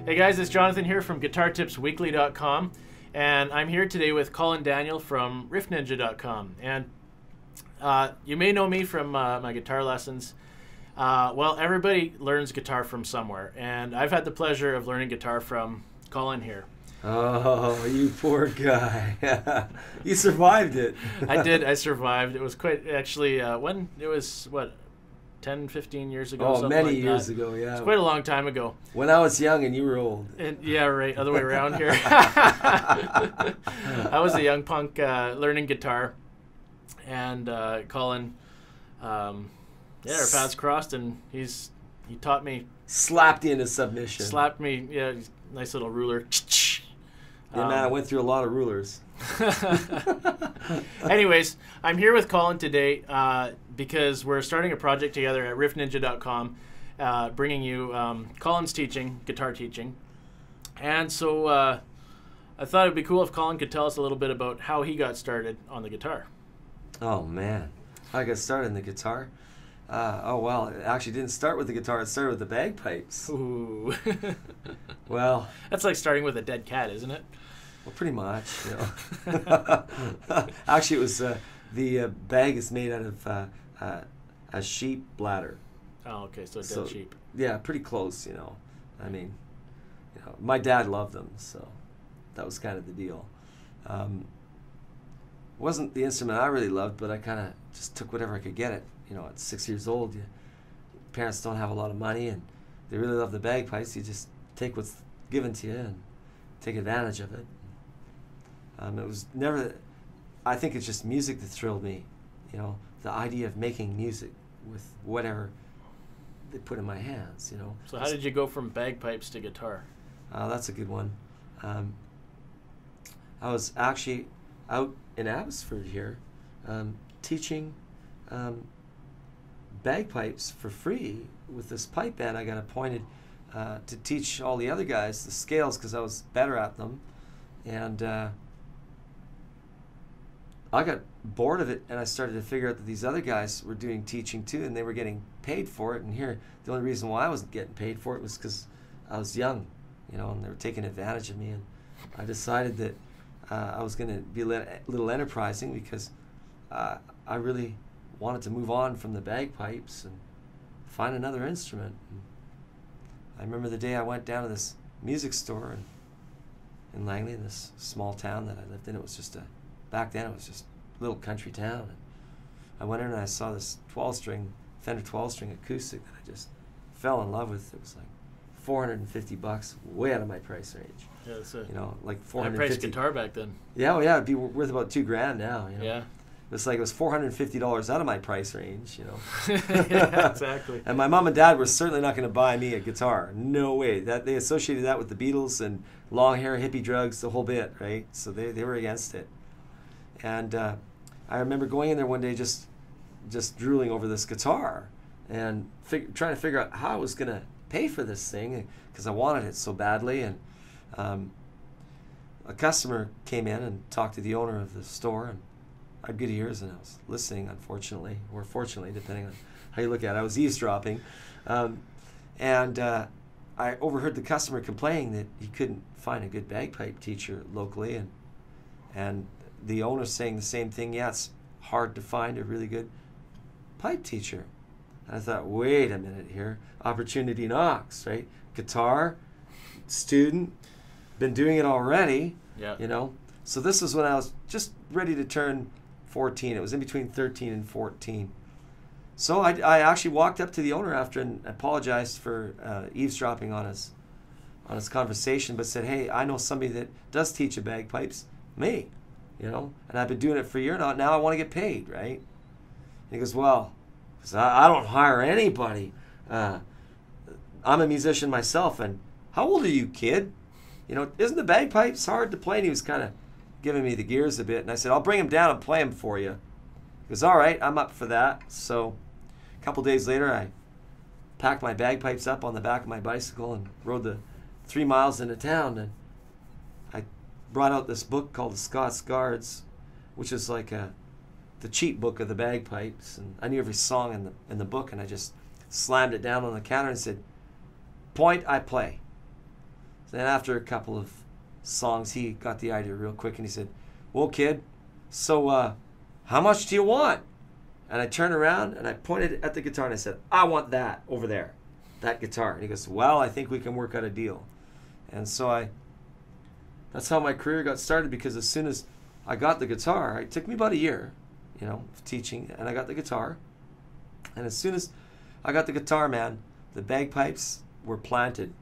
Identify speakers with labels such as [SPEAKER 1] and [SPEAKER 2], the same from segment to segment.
[SPEAKER 1] Hey guys, it's Jonathan here from GuitarTipsWeekly.com, and I'm here today with Colin Daniel from RiffNinja.com. And you may know me from my guitar lessons. Well, everybody learns guitar from somewhere, and I've had the pleasure of learning guitar from Colin here.
[SPEAKER 2] Oh, you poor guy. You survived it.
[SPEAKER 1] I did. I survived. It was quite, actually, when it was, what, 10, 15 years ago?
[SPEAKER 2] Oh, many
[SPEAKER 1] like
[SPEAKER 2] years
[SPEAKER 1] that.
[SPEAKER 2] ago, yeah.
[SPEAKER 1] It's quite a long time ago.
[SPEAKER 2] When I was young and you were old.
[SPEAKER 1] And, yeah, right. Other way around here. I was a young punk learning guitar. And Colin, yeah, our paths crossed, and he taught me.
[SPEAKER 2] Slapped you into submission.
[SPEAKER 1] Slapped me, yeah, nice little ruler.
[SPEAKER 2] Yeah, man, I went through a lot of rulers.
[SPEAKER 1] Anyways, I'm here with Colin today because we're starting a project together at riffninja.com, bringing you Colin's teaching, guitar teaching. And so I thought it'd be cool if Colin could tell us a little bit about how he got started on the guitar.
[SPEAKER 2] Oh, man. How I got started in the guitar? Oh, well, it actually didn't start with the guitar. It started with the bagpipes.
[SPEAKER 1] Ooh.
[SPEAKER 2] Well,
[SPEAKER 1] that's like starting with a dead cat, isn't it?
[SPEAKER 2] Well, pretty much, you know. Actually, it was the bag is made out of a sheep bladder.
[SPEAKER 1] Oh, okay, so dead sheep.
[SPEAKER 2] Yeah, pretty close, you know. I mean, you know, my dad loved them, so that was kind of the deal. Wasn't the instrument I really loved, but I kind of just took whatever I could get it. You know, at 6 years old, parents don't have a lot of money, and they really love the bagpipes. You just take what's given to you and take advantage of it. It was never, I think it's just music that thrilled me, you know, the idea of making music with whatever they put in my hands, you know.
[SPEAKER 1] So how did you go from bagpipes to guitar?
[SPEAKER 2] That's a good one. I was actually out in Abbotsford here teaching bagpipes for free with this pipe band. I got appointed to teach all the other guys the scales because I was better at them, and I got bored of it, and I started to figure out that these other guys were doing teaching too, and they were getting paid for it. And here, the only reason why I wasn't getting paid for it was because I was young, you know, and they were taking advantage of me. And I decided that I was going to be a little enterprising because I really wanted to move on from the bagpipes and find another instrument. And I remember the day I went down to this music store in Langley, in this small town that I lived in. It was just back then it was just a little country town. And I went in and I saw this 12-string, Fender 12-string acoustic that I just fell in love with. It was like $450, way out of my price range.
[SPEAKER 1] Yeah, that's
[SPEAKER 2] you know, like $450.
[SPEAKER 1] High-priced guitar back then.
[SPEAKER 2] Yeah, well, yeah, it'd be worth about $2,000 now. You know? Yeah. It's like it was $450 out of my price range, you know.
[SPEAKER 1] Yeah, exactly.
[SPEAKER 2] And my mom and dad were certainly not going to buy me a guitar. No way. That they associated that with the Beatles and long hair, hippie drugs, the whole bit, right? So they were against it. And I remember going in there one day just drooling over this guitar and trying to figure out how I was going to pay for this thing because I wanted it so badly. And a customer came in and talked to the owner of the store, and I had good ears, and I was listening, unfortunately, or fortunately, depending on how you look at it. I was eavesdropping. And I overheard the customer complaining that he couldn't find a good bagpipe teacher locally, and the owner saying the same thing. Yeah, it's hard to find a really good pipe teacher. And I thought, wait a minute here. Opportunity knocks, right? Guitar, student, been doing it already, you know. So this was when I was just ready to turn 14. It was in between 13 and 14. So I actually walked up to the owner after and apologized for eavesdropping on his conversation, but said, hey, I know somebody that does teach the bagpipes, me, you know, and I've been doing it for a year now. Now I want to get paid, right? And he goes, well, I don't hire anybody. I'm a musician myself, and how old are you, kid? You know, isn't the bagpipes hard to play? And he was kind of giving me the gears a bit, and I said, I'll bring him down and play him for you. He goes, all right, I'm up for that. So a couple days later, I packed my bagpipes up on the back of my bicycle and rode the 3 miles into town, and I brought out this book called The Scots Guards, which is like the cheat book of the bagpipes, and I knew every song in the book, and I just slammed it down on the counter and said, point, I play. Then after a couple of songs, he got the idea real quick, and he said, "Well, kid, so how much do you want?" And I turned around and I pointed at the guitar and I said, "I want that over there, that guitar." And he goes, "Well, I think we can work out a deal." And so that's how my career got started, because as soon as I got the guitar, it took me about a year, of teaching, and I got the guitar. And as soon as I got the guitar, man, the bagpipes were planted.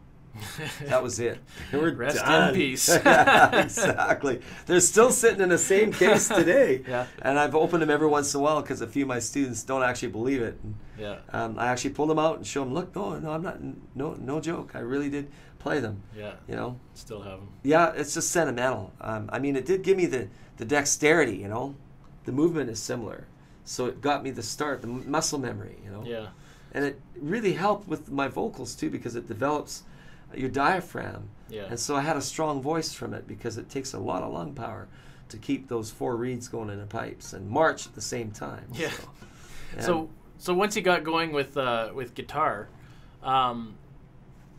[SPEAKER 2] That was it. They were
[SPEAKER 1] Rest
[SPEAKER 2] done.
[SPEAKER 1] in peace.
[SPEAKER 2] Yeah, exactly. They're still sitting in the same case today.
[SPEAKER 1] Yeah.
[SPEAKER 2] And I've opened them every once in a while because a few of my students don't actually believe it. And,
[SPEAKER 1] Yeah.
[SPEAKER 2] I actually pull them out and show them, look, no, I'm not, no joke. I really did play them.
[SPEAKER 1] Yeah. Still have them.
[SPEAKER 2] Yeah, it's just sentimental. I mean, it did give me the dexterity, The movement is similar. So it got me the start, the muscle memory,
[SPEAKER 1] Yeah.
[SPEAKER 2] And it really helped with my vocals too, because it develops your diaphragm.
[SPEAKER 1] Yeah.
[SPEAKER 2] And so I had a strong voice from it, because it takes a lot of lung power to keep those 4 reeds going in the pipes and march at the same time.
[SPEAKER 1] Yeah.
[SPEAKER 2] So,
[SPEAKER 1] So once you got going with guitar, how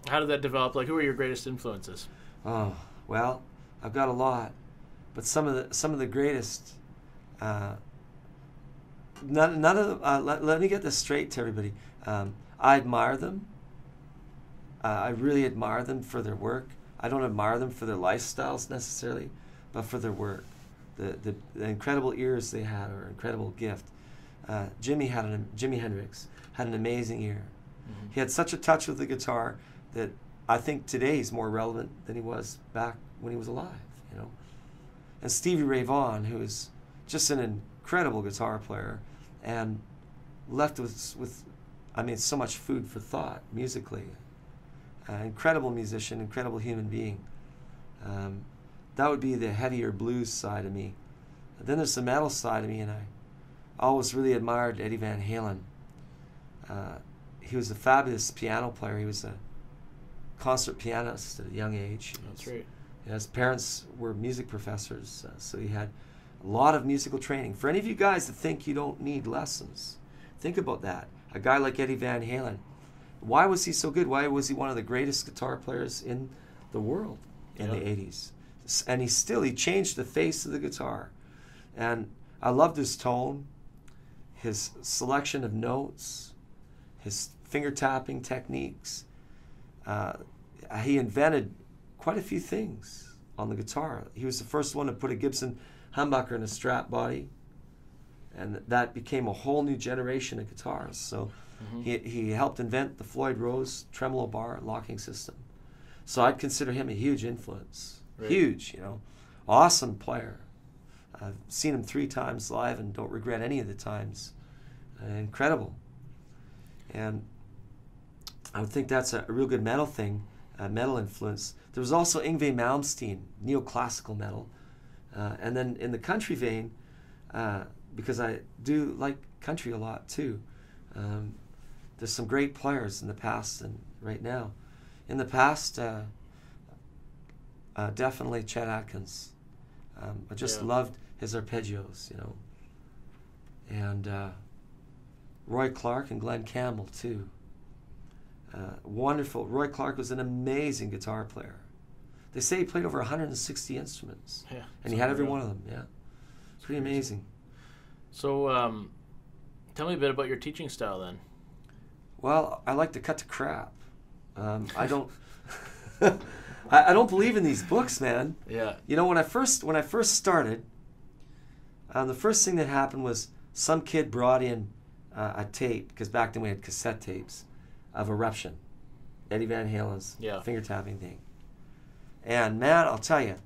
[SPEAKER 1] did that develop? Like, who were your greatest influences?
[SPEAKER 2] oh, well, I've got a lot, but some of the greatest. None of them, let me get this straight to everybody. I admire them. I really admire them for their work. I don't admire them for their lifestyles necessarily, but for their work. The incredible ears they had, or incredible gift. Jimi Hendrix had an amazing ear.
[SPEAKER 1] Mm-hmm.
[SPEAKER 2] He had such a touch with the guitar that I think today he's more relevant than he was back when he was alive. And Stevie Ray Vaughan, who is just an incredible guitar player, and left with so much food for thought musically. Incredible musician, incredible human being. That would be the heavier blues side of me. Then there's the metal side of me, and I always really admired Eddie Van Halen. He was a fabulous piano player. He was a concert pianist at a young age.
[SPEAKER 1] That's right.
[SPEAKER 2] His parents were music professors, so he had a lot of musical training. For any of you guys that think you don't need lessons, think about that. A guy like Eddie Van Halen, why was he so good? Why was he one of the greatest guitar players in the world in the 80s? And he changed the face of the guitar. And I loved his tone, his selection of notes, his finger tapping techniques. He invented quite a few things on the guitar. He was the first one to put a Gibson humbucker in a strap body, and that became a whole new generation of guitars. So he helped invent the Floyd Rose tremolo bar locking system. So I'd consider him a huge influence.
[SPEAKER 1] Right.
[SPEAKER 2] Huge, awesome player. I've seen him 3 times live and don't regret any of the times. Incredible. And I would think that's a real good metal thing, metal influence. There was also Yngwie Malmsteen, neoclassical metal. And then in the country vein, because I do like country a lot too, there's some great players in the past and right now. In the past, definitely Chet Atkins. I just loved his arpeggios, and Roy Clark and Glenn Campbell too. Wonderful. Roy Clark was an amazing guitar player. They say he played over 160 instruments, and he had every one of them. Yeah, it's pretty amazing.
[SPEAKER 1] So, tell me a bit about your teaching style then.
[SPEAKER 2] Well, I like to cut to crap. I don't. I don't believe in these books, man.
[SPEAKER 1] Yeah.
[SPEAKER 2] When I first started, the first thing that happened was some kid brought in a tape, because back then we had cassette tapes, of Eruption, Eddie Van Halen's finger tapping thing. And man, I'll tell you,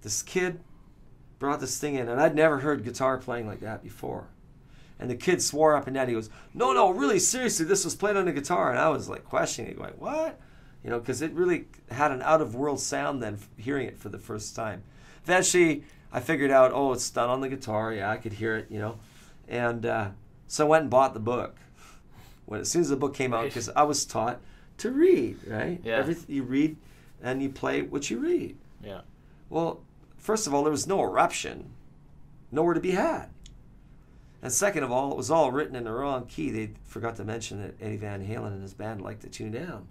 [SPEAKER 2] this kid brought this thing in, and I'd never heard guitar playing like that before. And the kid swore up and down. He goes, no, really, seriously, this was played on a guitar. And I was like questioning it, going, what? Because it really had an out-of-world sound then, hearing it for the first time. Eventually, I figured out, it's done on the guitar. Yeah, I could hear it, And so I went and bought the book. As soon as the book came out, because I was taught to read, right?
[SPEAKER 1] Yeah.
[SPEAKER 2] Everything you read, and you play what you read.
[SPEAKER 1] Yeah.
[SPEAKER 2] Well, first of all, there was no Eruption, nowhere to be had. And second of all, it was all written in the wrong key. They forgot to mention that Eddie Van Halen and his band liked to tune down.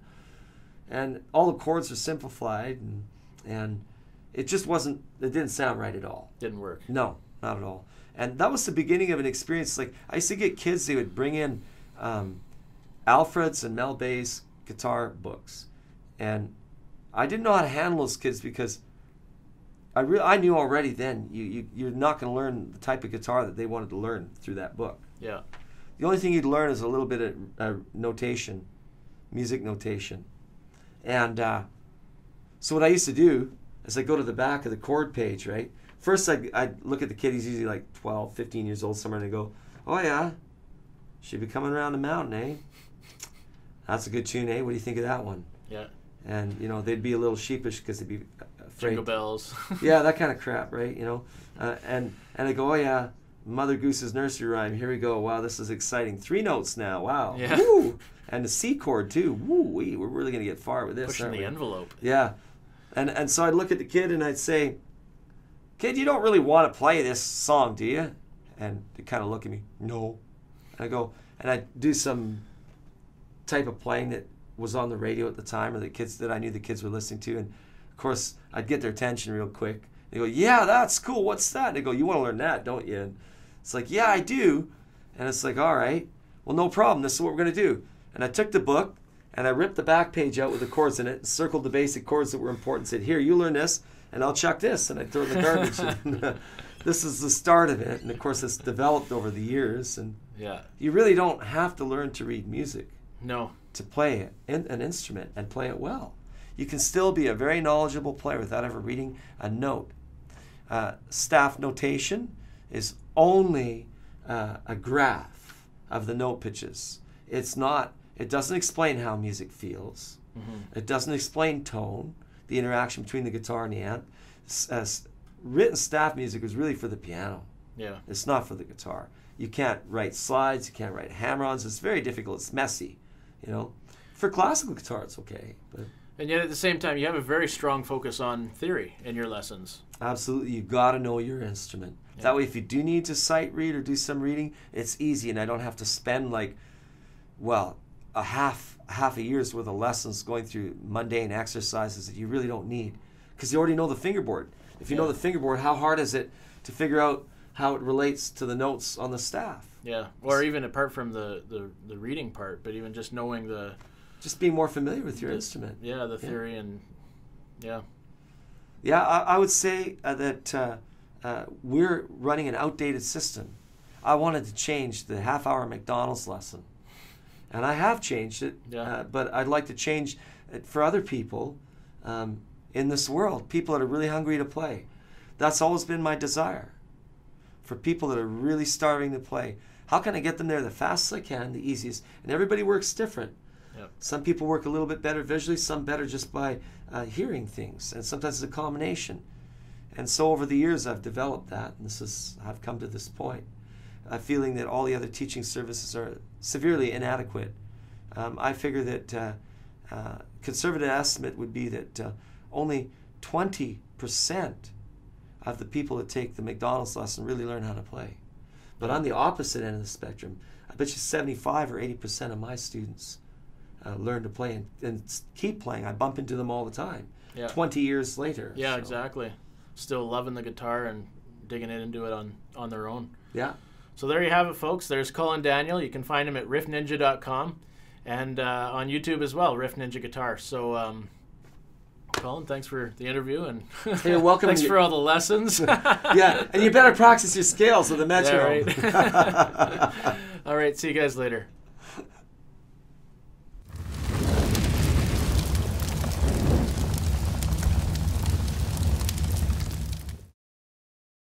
[SPEAKER 2] and all the chords are simplified, and it just wasn't. It didn't sound right at all.
[SPEAKER 1] Didn't work.
[SPEAKER 2] No, not at all. And that was the beginning of an experience. Like, I used to get kids, they would bring in Alfred's and Mel Bay's guitar books, and I didn't know how to handle those kids because I knew already then you're not going to learn the type of guitar that they wanted to learn through that book.
[SPEAKER 1] Yeah.
[SPEAKER 2] The only thing you'd learn is a little bit of notation, music notation. And so what I used to do is I'd go to the back of the chord page, right? First I'd look at the kid, he's usually like 12, 15 years old somewhere, and I go, oh yeah, should be coming around the mountain, eh? That's a good tune, eh? What do you think of that one?
[SPEAKER 1] Yeah.
[SPEAKER 2] And, you know, they'd be a little sheepish because they'd be afraid.
[SPEAKER 1] Jingle bells.
[SPEAKER 2] Yeah, that kind of crap, right? You know, and I go, oh yeah, Mother Goose's Nursery Rhyme. Here we go. Wow, this is exciting. 3 notes now. Wow.
[SPEAKER 1] Yeah.
[SPEAKER 2] Woo! And the C chord too. Woo! We're really gonna get far with this.
[SPEAKER 1] Pushing the envelope.
[SPEAKER 2] Yeah, and so I'd look at the kid and I'd say, kid, you don't really want to play this song, do you? And they kind of look at me. No. And I go, and I'd do some type of playing that was on the radio at the time, or the kids that I knew the kids were listening to, and of course I'd get their attention real quick. They go, yeah, that's cool. What's that? And they go, you want to learn that, don't you? And it's like, yeah, I do. And it's like, all right, well, no problem. This is what we're going to do. And I took the book and I ripped the back page out with the chords in it, and circled the basic chords that were important, said, here, you learn this, and I'll chuck this. And I throw it in the garbage. And, this is the start of it. And of course, it's developed over the years. And
[SPEAKER 1] yeah,
[SPEAKER 2] you really don't have to learn to read music.
[SPEAKER 1] No.
[SPEAKER 2] To play an instrument and play it well. You can still be a very knowledgeable player without ever reading a note. Staff notation is only a graph of the note pitches. It doesn't explain how music feels. Mm-hmm. It doesn't explain tone, the interaction between the guitar and the amp. Written staff music is really for the piano.
[SPEAKER 1] Yeah.
[SPEAKER 2] It's not for the guitar. You can't write slides, you can't write hammer-ons. It's very difficult. It's messy. You know, for classical guitar, it's okay. But
[SPEAKER 1] and yet at the same time, you have a very strong focus on theory in your lessons.
[SPEAKER 2] Absolutely. You've got to know your instrument. Yeah. That way, if you do need to sight read or do some reading, it's easy, and I don't have to spend like, well, a half a year's worth of lessons going through mundane exercises that you really don't need, because you already know the fingerboard. If you know the fingerboard, how hard is it to figure out how it relates to the notes on the staff?
[SPEAKER 1] Yeah, or even apart from the reading part, but even just knowing the...
[SPEAKER 2] Just being more familiar with your instrument.
[SPEAKER 1] Yeah, the theory and... Yeah.
[SPEAKER 2] Yeah, I would say that we're running an outdated system. I wanted to change the half-hour McDonald's lesson. And I have changed it, but I'd like to change it for other people in this world, people that are really hungry to play. That's always been my desire. For people that are really starving to play. How can I get them there the fastest I can, the easiest? And everybody works different.
[SPEAKER 1] Yep. Some
[SPEAKER 2] people work a little bit better visually, some better just by hearing things, and sometimes it's a combination. And so over the years I've developed that, and I've come to this point, feeling that all the other teaching services are severely inadequate. I figure that conservative estimate would be that only 20% of the people that take the McDonald's lesson really learn how to play. But on the opposite end of the spectrum, I bet you 75 or 80% of my students learn to play and keep playing. I bump into them all the time, 20 years later.
[SPEAKER 1] Yeah, so. Exactly. Still loving the guitar and digging into it on their own.
[SPEAKER 2] Yeah.
[SPEAKER 1] So there you have it, folks. There's Colin Daniel. You can find him at riffninja.com and on YouTube as well, Riff Ninja Guitar. So, Colin, thanks for the interview, and
[SPEAKER 2] you're welcome.
[SPEAKER 1] Thanks for all the lessons.
[SPEAKER 2] Yeah, and you better practice your scales with the metronome.
[SPEAKER 1] Yeah, right. All right, see you guys later.